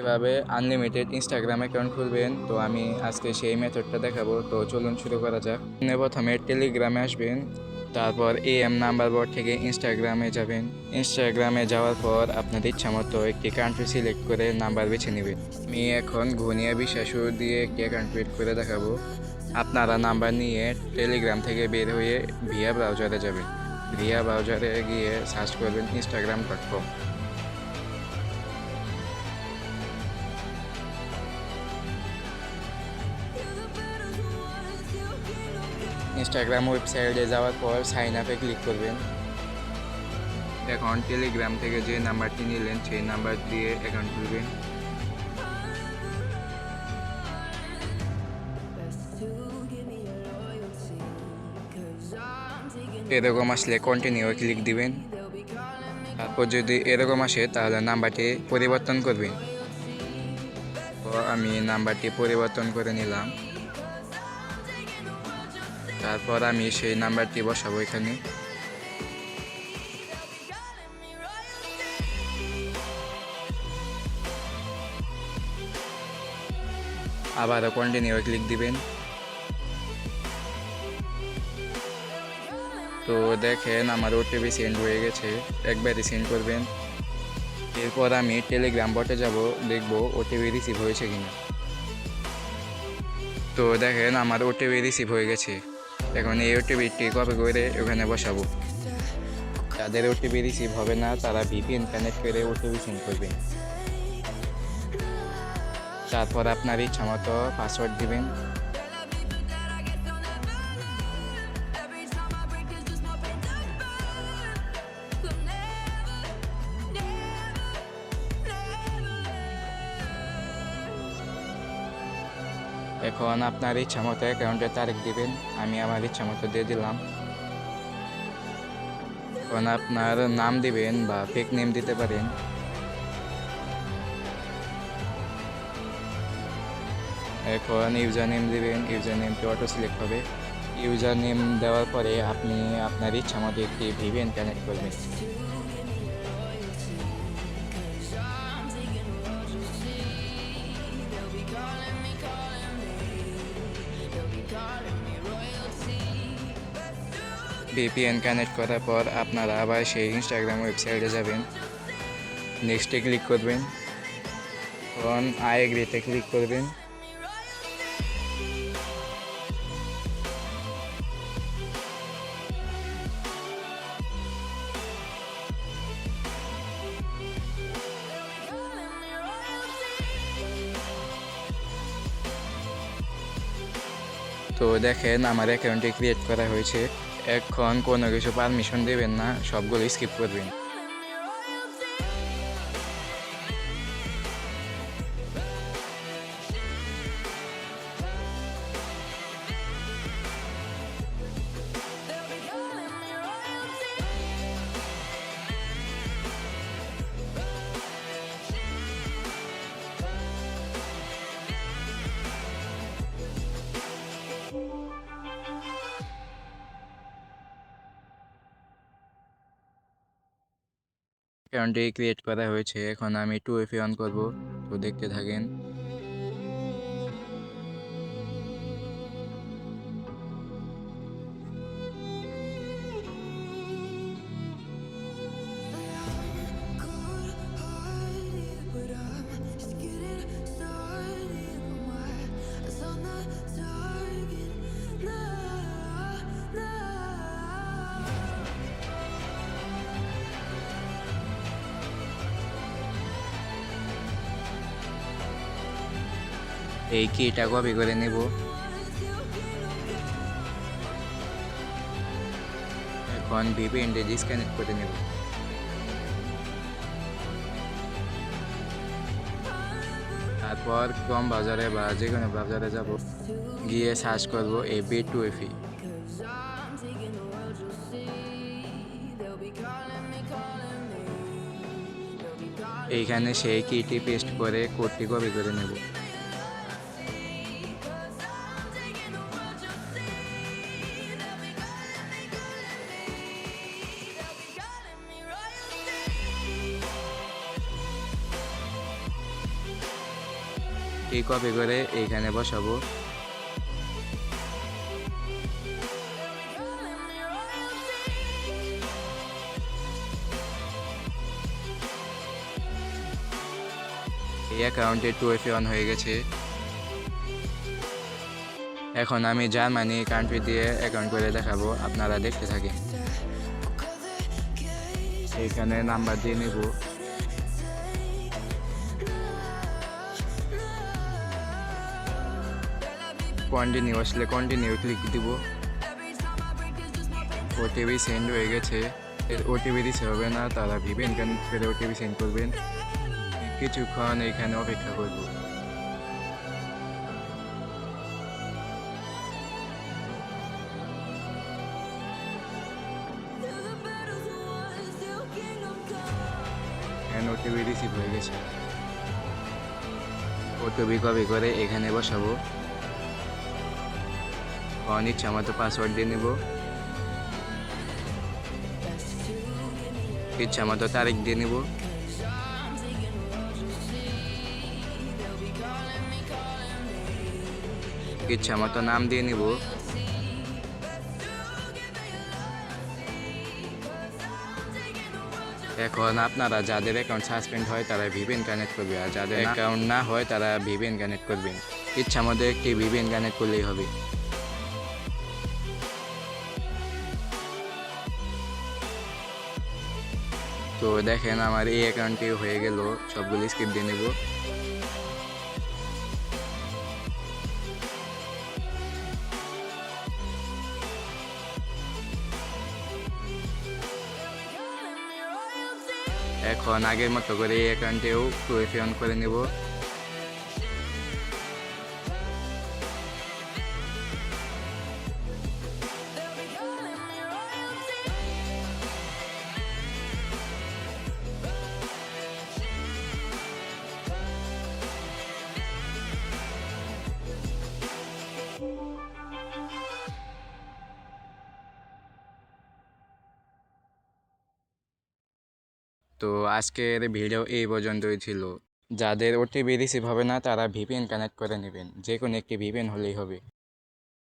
এভাবে unlimited Instagram account খুলবেন। তো আমি আজকে সেই মেথডটা দেখাবো। তো চলুন শুরু করা যাক। প্রথমে টেলিগ্রামে আসবেন, তারপর নাম্বার বোর্ড থেকে ইনস্টাগ্রামে যাবেন। ইনস্টাগ্রামে যাওয়ার পর আপনার ইচ্ছা মতো একটি কান্ট্রি সিলেক্ট করে নাম্বার বেছে নেবেন। আমি এখন ঘনিয়া বিশ্বাসু দিয়ে একটি অ্যাকাউন্ট ক্রিয়েট করে দেখাবো। আপনারা নাম্বার নিয়ে টেলিগ্রাম থেকে বের হয়ে ভিয়া ব্রাউজারে যাবেন। ভিয়া ব্রাউজারে গিয়ে সার্চ করবেন instagram.com। ইনস্টাগ্রাম ওয়েবসাইটে যাওয়ার পর সাইন আপে ক্লিক করবেন। এখন টেলিগ্রাম থেকে যে নাম্বারটি নিলেন সেই নাম্বার দিয়ে অ্যাকাউন্ট খুলবেন। এরকম আসলে কন্টিনিউ ক্লিক দিবেন। তারপর যদি এরকম আসে তাহলে নাম্বারটি পরিবর্তন করবেন। তো আমি নাম্বারটি পরিবর্তন করে নিলাম। তারপর আমি সেই নাম্বারটি বসাবো এখানে। আবারও কন্টিনিউ ক্লিক দিবেন। তো দেখেন আমার ওটিপি সেন্ড হয়ে গেছে, একবারই সেন্ড করবেন। এরপর আমি টেলিগ্রাম বটে যাব, দেখব ওটিপি রিসিভ হয়েছে কিনা। তো দেখেন আমার ওটিপি রিসিভ হয়ে গেছে। এখন এই ওটিপিটি কপি করে ওখানে বসাবো। যাদের ওটিপি রিসিভ হবে না তারা ভিপিএন কানেক্ট করে ওটিপি সেন্ড করবেন। তারপর আপনার ইচ্ছা মতো পাসওয়ার্ড দিবেন। এখন আপনার ইচ্ছা মতো অ্যাকাউন্টের তারিখ দিবেন। আমি আমার ইচ্ছা মতো দিয়ে দিলাম। এখন আপনার নাম দিবেন বা ফেক নেম দিতে পারেন। এখন ইউজার নেম দিবেন, ইউজার নেমটি অটো সিলেক্ট হবে। ইউজার নেম দেওয়ার পরে আপনি আপনার ইচ্ছা মতো একটি ভিপিএন কানেক্ট করবেন। ভিপিএন কানেক্ট করার পর আপনারা আবার সেই ইনস্টাগ্রাম ওয়েবসাইটে যাবেন। নেক্সটে ক্লিক করবেন। এখন আই এগ্রিতে ক্লিক করবেন। তো দেখেন আমার অ্যাকাউন্টটি ক্রিয়েট করা হয়েছে। এখন কোনো কিছু পারমিশন দেবেন না, সবগুলো স্কিপ করবেন। অ্যাকাউন্টটি ক্রিয়েট করা হয়েছে। এখন আমি 2FA অন করব। তো দেখতে থাকেন। এই কিটা কপি করে নেব। এখন ভিপিএনটি ডিসকানেক্ট করে নেব। তারপর ক্রোম ব্রাউজারে বা যে কোনো ব্রাউজারে যাব, গিয়ে সার্চ করব AB2FE। এইখানে সেই কিটি পেস্ট করে কোডটি কপি করে নেব। এই কপি করে এইখানে বসাবো। এই অ্যাকাউন্টে 2FA অন হয়ে গেছে। এখন আমি জার্মানি কান্ট্রি দিয়ে অ্যাকাউন্ট করে দেখাবো, আপনারা দেখতে থাকেন। এইখানে নাম্বার দিয়ে নেব। কন্টিনিউ আসলে কন্টিনিউ ক্লিক দিব। ওটিপি সেন্ড হয়ে গেছে। ওটিপি দিতে হবে না, তারা ভিপিএন কানেক্ট করে ওটিপি সেন্ড করবেন। কিছুক্ষণ এখানে অপেক্ষা করব। এখানে ওটিপি রিসিভ হয়ে গেছে। ওটিপি কপি করে এখানে বসাবো। ইচ্ছা মতো পাসওয়ার্ড দিয়ে নেব। ইচ্ছা মতো তারিখ দিয়ে নেব। ইচ্ছা মতো নাম দিয়ে নিব। এখন আপনারা যাদের অ্যাকাউন্ট সাসপেন্ড হয় তারা ভিপিএন কানেক্ট করবে, আর যাদের অ্যাকাউন্ট না হয় তারা ভিপিএন কানেক্ট করবেন। ইচ্ছা মতো একটি ভিপিএন কানেক্ট করলেই হবে। তো দেখেন আমার এই অ্যাকাউন্টটি হয়ে গেল। সবগুলো স্কিপ দিয়ে নেব। এখন আগের মতো করে এই অ্যাকাউন্টেও 2FA অন করে নেব। তো আজকের ভিডিও এই পর্যন্তই ছিল। যাদের ওটিপি রিসিভ হবে না তারা ভিপিএন কানেক্ট করে নেবেন, যে কোনো একটি ভিপিএন হলেই হবে।